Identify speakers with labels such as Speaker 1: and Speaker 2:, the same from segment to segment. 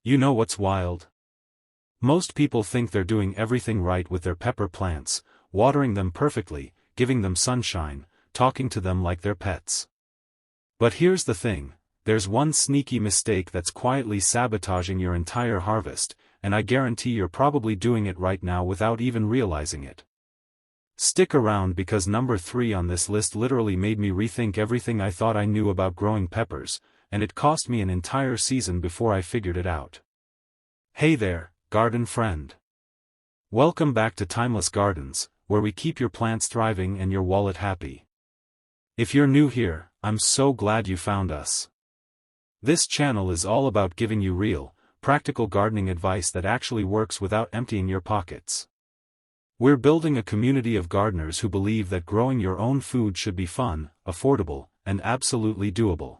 Speaker 1: You know what's wild? Most people think they're doing everything right with their pepper plants, watering them perfectly, giving them sunshine, talking to them like they're pets. But here's the thing, there's one sneaky mistake that's quietly sabotaging your entire harvest, and I guarantee you're probably doing it right now without even realizing it. Stick around because number 3 on this list literally made me rethink everything I thought I knew about growing peppers, and it cost me an entire season before I figured it out. Hey there, garden friend. Welcome back to Timeless Gardens, where we keep your plants thriving and your wallet happy. If you're new here, I'm so glad you found us. This channel is all about giving you real, practical gardening advice that actually works without emptying your pockets. We're building a community of gardeners who believe that growing your own food should be fun, affordable, and absolutely doable.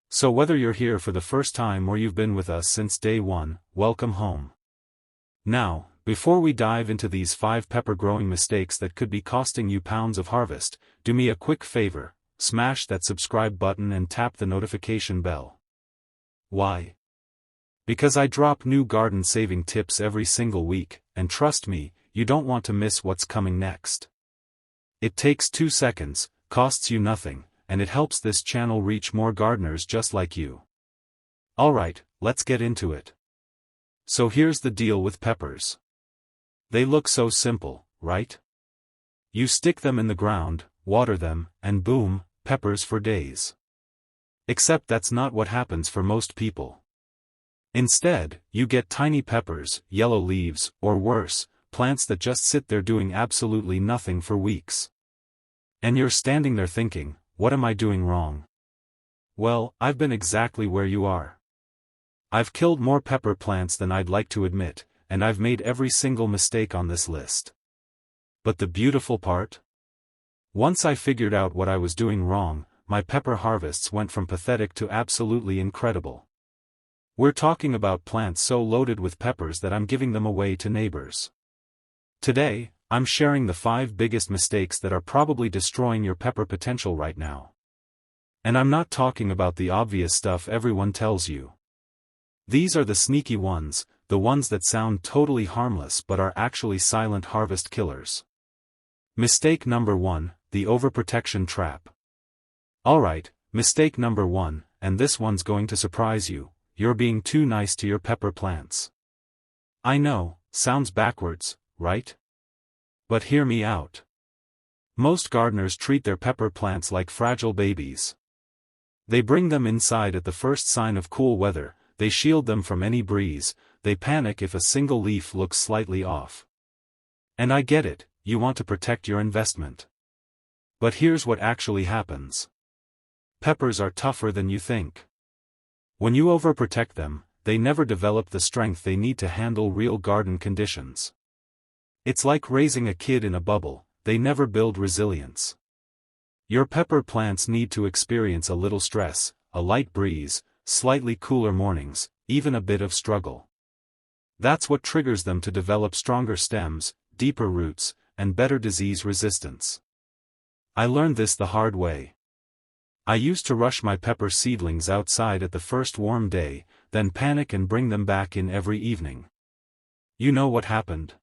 Speaker 1: So whether you're here for the first time or you've been with us since day one, welcome home. Now, before we dive into these 5 pepper growing mistakes that could be costing you pounds of harvest, do me a quick favor, smash that subscribe button and tap the notification bell. Why? Because I drop new garden-saving tips every single week, and trust me, you don't want to miss what's coming next. It takes 2 seconds, costs you nothing, and it helps this channel reach more gardeners just like you. Alright, let's get into it. So here's the deal with peppers. They look so simple, right? You stick them in the ground, water them, and boom, peppers for days. Except that's not what happens for most people. Instead, you get tiny peppers, yellow leaves, or worse, plants that just sit there doing absolutely nothing for weeks. And you're standing there thinking, what am I doing wrong? Well, I've been exactly where you are. I've killed more pepper plants than I'd like to admit, and I've made every single mistake on this list. But the beautiful part? Once I figured out what I was doing wrong, my pepper harvests went from pathetic to absolutely incredible. We're talking about plants so loaded with peppers that I'm giving them away to neighbors. Today, I'm sharing the 5 biggest mistakes that are probably destroying your pepper potential right now. And I'm not talking about the obvious stuff everyone tells you. These are the sneaky ones, the ones that sound totally harmless but are actually silent harvest killers. Mistake number 1, the overprotection trap. Alright, mistake number 1, and this one's going to surprise you. You're being too nice to your pepper plants. I know, sounds backwards, right? But hear me out. Most gardeners treat their pepper plants like fragile babies. They bring them inside at the first sign of cool weather, they shield them from any breeze, they panic if a single leaf looks slightly off. And I get it, you want to protect your investment. But here's what actually happens. Peppers are tougher than you think. When you overprotect them, they never develop the strength they need to handle real garden conditions. It's like raising a kid in a bubble, they never build resilience. Your pepper plants need to experience a little stress, a light breeze, slightly cooler mornings, even a bit of struggle. That's what triggers them to develop stronger stems, deeper roots, and better disease resistance. I learned this the hard way. I used to rush my pepper seedlings outside at the first warm day, then panic and bring them back in every evening. You know what happened?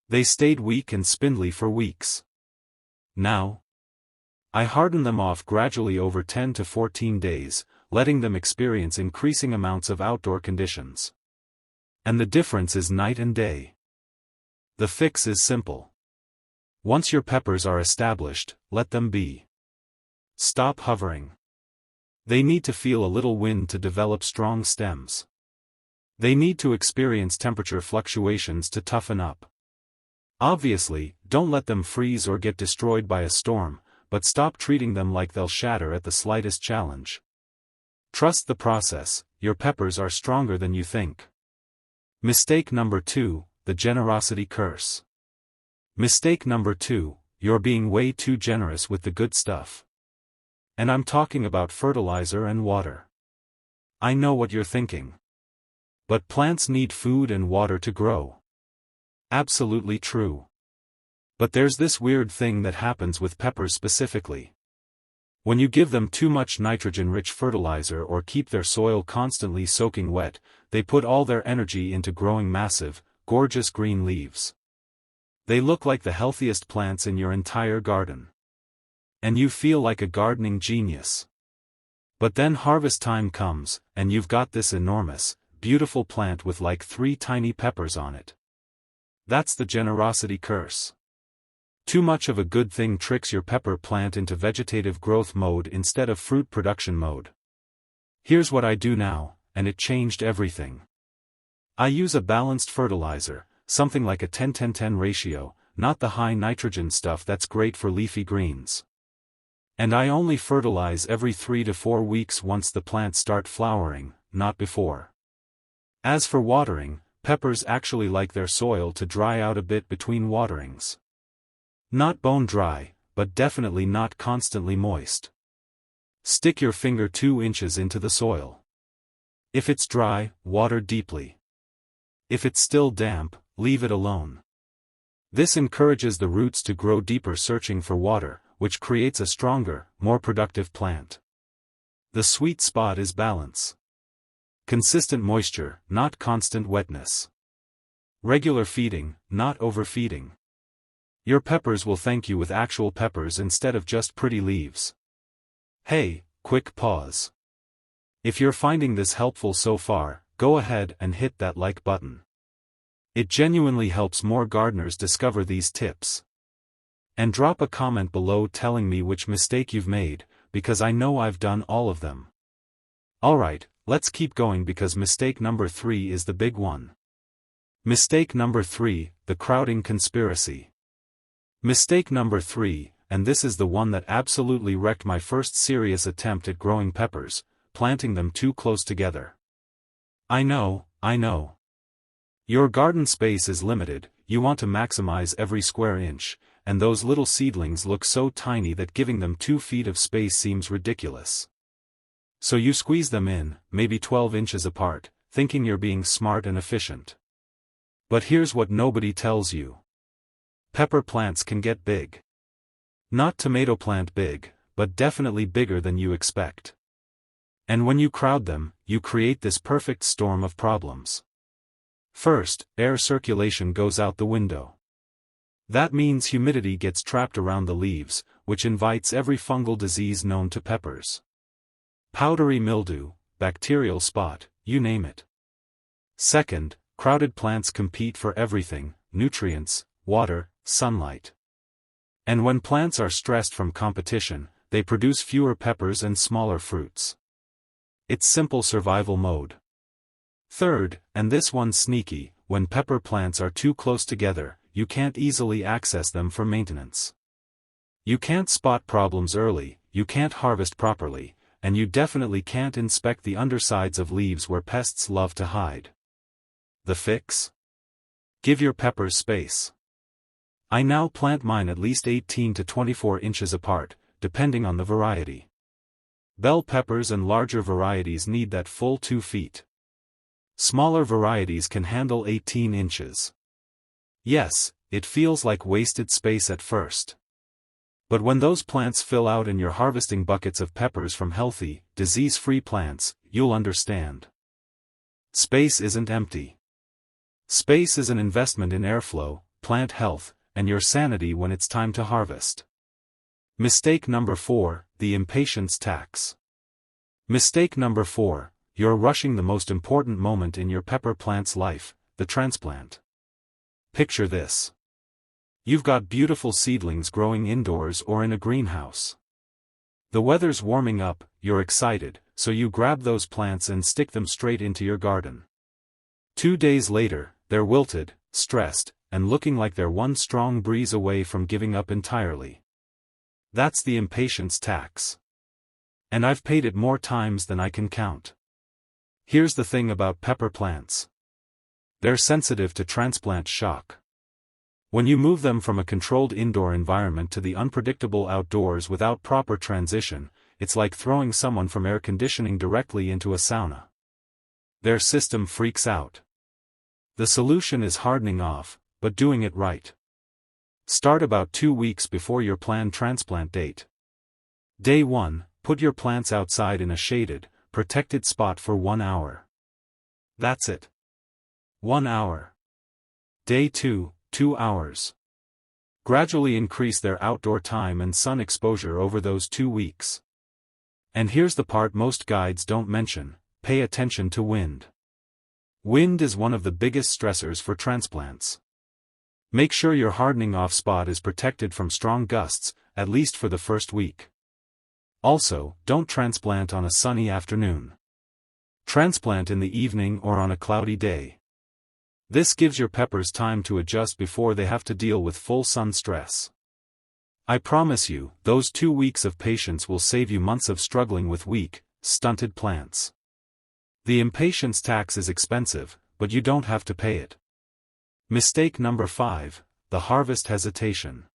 Speaker 1: They stayed weak and spindly for weeks. Now, I harden them off gradually over 10 to 14 days, letting them experience increasing amounts of outdoor conditions. And the difference is night and day. The fix is simple. Once your peppers are established, let them be. Stop hovering. They need to feel a little wind to develop strong stems. They need to experience temperature fluctuations to toughen up. Obviously, don't let them freeze or get destroyed by a storm, but stop treating them like they'll shatter at the slightest challenge. Trust the process, your peppers are stronger than you think. Mistake number 2, the generosity curse. Mistake number 2, you're being way too generous with the good stuff. And I'm talking about fertilizer and water. I know what you're thinking. But plants need food and water to grow. Absolutely true. But there's this weird thing that happens with peppers specifically. When you give them too much nitrogen-rich fertilizer or keep their soil constantly soaking wet, they put all their energy into growing massive, gorgeous green leaves. They look like the healthiest plants in your entire garden. And you feel like a gardening genius. But then harvest time comes, and you've got this enormous, beautiful plant with like 3 tiny peppers on it. That's the generosity curse. Too much of a good thing tricks your pepper plant into vegetative growth mode instead of fruit production mode. Here's what I do now, and it changed everything. I use a balanced fertilizer, something like a 10-10-10 ratio, not the high nitrogen stuff that's great for leafy greens. And I only fertilize every 3 to 4 weeks once the plants start flowering, not before. As for watering, peppers actually like their soil to dry out a bit between waterings. Not bone dry, but definitely not constantly moist. Stick your finger 2 inches into the soil. If it's dry, water deeply. If it's still damp, leave it alone. This encourages the roots to grow deeper, searching for water, which creates a stronger, more productive plant. The sweet spot is balance. Consistent moisture, not constant wetness. Regular feeding, not overfeeding. Your peppers will thank you with actual peppers instead of just pretty leaves. Hey, quick pause. If you're finding this helpful so far, go ahead and hit that like button. It genuinely helps more gardeners discover these tips. And drop a comment below telling me which mistake you've made, because I know I've done all of them. Alright, let's keep going because mistake number 3 is the big one. Mistake number 3, the crowding conspiracy. Mistake number 3, and this is the one that absolutely wrecked my first serious attempt at growing peppers, planting them too close together. I know. Your garden space is limited, you want to maximize every square inch, and those little seedlings look so tiny that giving them 2 feet of space seems ridiculous. So you squeeze them in, maybe 12 inches apart, thinking you're being smart and efficient. But here's what nobody tells you. Pepper plants can get big. Not tomato plant big, but definitely bigger than you expect. And when you crowd them, you create this perfect storm of problems. First, air circulation goes out the window. That means humidity gets trapped around the leaves, which invites every fungal disease known to peppers. Powdery mildew, bacterial spot, you name it. Second, crowded plants compete for everything: nutrients, water, sunlight. And when plants are stressed from competition, they produce fewer peppers and smaller fruits. It's simple survival mode. Third, and this one's sneaky, when pepper plants are too close together, you can't easily access them for maintenance. You can't spot problems early, you can't harvest properly, and you definitely can't inspect the undersides of leaves where pests love to hide. The fix? Give your peppers space. I now plant mine at least 18 to 24 inches apart, depending on the variety. Bell peppers and larger varieties need that full 2 feet. Smaller varieties can handle 18 inches. Yes, it feels like wasted space at first. But when those plants fill out and you're harvesting buckets of peppers from healthy, disease-free plants, you'll understand. Space isn't empty. Space is an investment in airflow, plant health, and your sanity when it's time to harvest. Mistake number 4, the impatience tax. Mistake number 4, you're rushing the most important moment in your pepper plant's life, the transplant. Picture this. You've got beautiful seedlings growing indoors or in a greenhouse. The weather's warming up, you're excited, so you grab those plants and stick them straight into your garden. 2 days later, they're wilted, stressed, and looking like they're one strong breeze away from giving up entirely. That's the impatience tax. And I've paid it more times than I can count. Here's the thing about pepper plants. They're sensitive to transplant shock. When you move them from a controlled indoor environment to the unpredictable outdoors without proper transition, it's like throwing someone from air conditioning directly into a sauna. Their system freaks out. The solution is hardening off, but doing it right. Start about 2 weeks before your planned transplant date. Day 1, put your plants outside in a shaded, protected spot for 1 hour. That's it. 1 hour. Day 2, 2 hours. Gradually increase their outdoor time and sun exposure over those 2 weeks. And here's the part most guides don't mention: pay attention to wind. Wind is one of the biggest stressors for transplants. Make sure your hardening off spot is protected from strong gusts, at least for the first week. Also, don't transplant on a sunny afternoon. Transplant in the evening or on a cloudy day. This gives your peppers time to adjust before they have to deal with full sun stress. I promise you, those 2 weeks of patience will save you months of struggling with weak, stunted plants. The impatience tax is expensive, but you don't have to pay it. Mistake number 5, the harvest hesitation.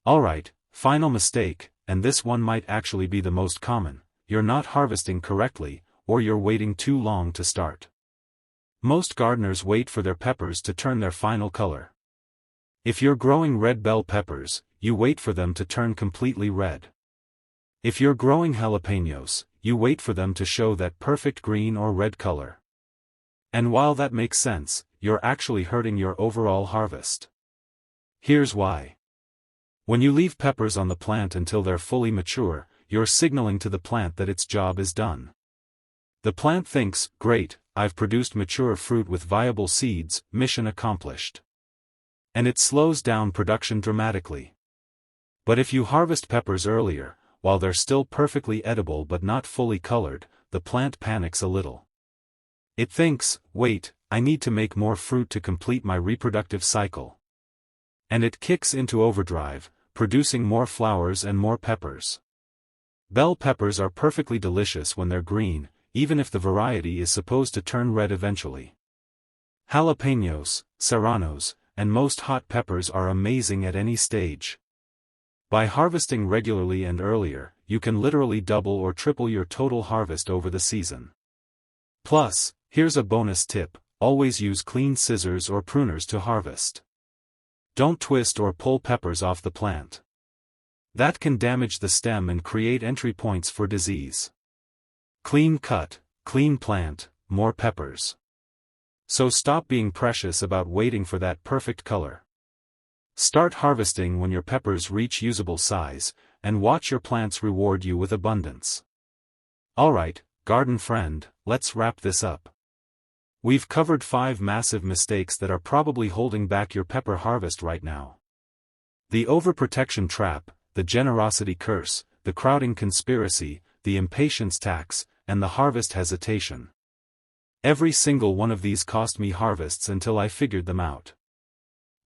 Speaker 1: Alright, final mistake, and this one might actually be the most common: you're not harvesting correctly, or you're waiting too long to start. Most gardeners wait for their peppers to turn their final color. If you're growing red bell peppers, you wait for them to turn completely red. If you're growing jalapeños, you wait for them to show that perfect green or red color. And while that makes sense, you're actually hurting your overall harvest. Here's why. When you leave peppers on the plant until they're fully mature, you're signaling to the plant that its job is done. The plant thinks, great, I've produced mature fruit with viable seeds, mission accomplished. And it slows down production dramatically. But if you harvest peppers earlier, while they're still perfectly edible but not fully colored, the plant panics a little. It thinks, wait, I need to make more fruit to complete my reproductive cycle. And it kicks into overdrive, producing more flowers and more peppers. Bell peppers are perfectly delicious when they're green, even if the variety is supposed to turn red eventually. Jalapeños, serranos, and most hot peppers are amazing at any stage. By harvesting regularly and earlier, you can literally double or triple your total harvest over the season. Plus, here's a bonus tip: always use clean scissors or pruners to harvest. Don't twist or pull peppers off the plant. That can damage the stem and create entry points for disease. Clean cut, clean plant, more peppers. So stop being precious about waiting for that perfect color. Start harvesting when your peppers reach usable size, and watch your plants reward you with abundance. Alright, garden friend, let's wrap this up. We've covered 5 massive mistakes that are probably holding back your pepper harvest right now. The overprotection trap, the generosity curse, the crowding conspiracy, the impatience tax, and the harvest hesitation. Every single one of these cost me harvests until I figured them out.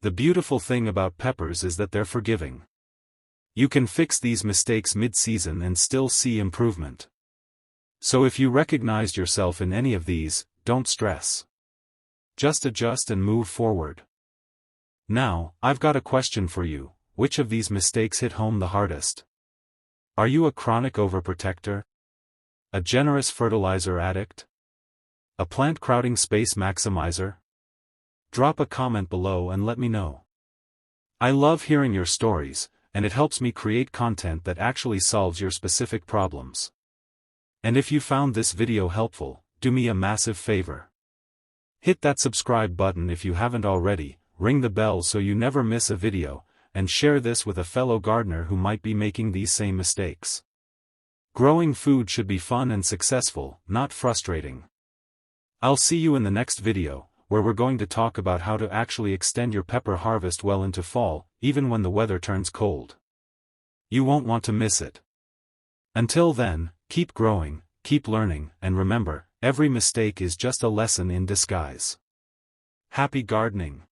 Speaker 1: The beautiful thing about peppers is that they're forgiving. You can fix these mistakes mid-season and still see improvement. So if you recognized yourself in any of these, don't stress. Just adjust and move forward. Now, I've got a question for you: which of these mistakes hit home the hardest? Are you a chronic overprotector? A generous fertilizer addict? A plant crowding space maximizer? Drop a comment below and let me know. I love hearing your stories, and it helps me create content that actually solves your specific problems. And if you found this video helpful, do me a massive favor. Hit that subscribe button if you haven't already, ring the bell so you never miss a video, and share this with a fellow gardener who might be making these same mistakes. Growing food should be fun and successful, not frustrating. I'll see you in the next video, where we're going to talk about how to actually extend your pepper harvest well into fall, even when the weather turns cold. You won't want to miss it. Until then, keep growing, keep learning, and remember, every mistake is just a lesson in disguise. Happy gardening!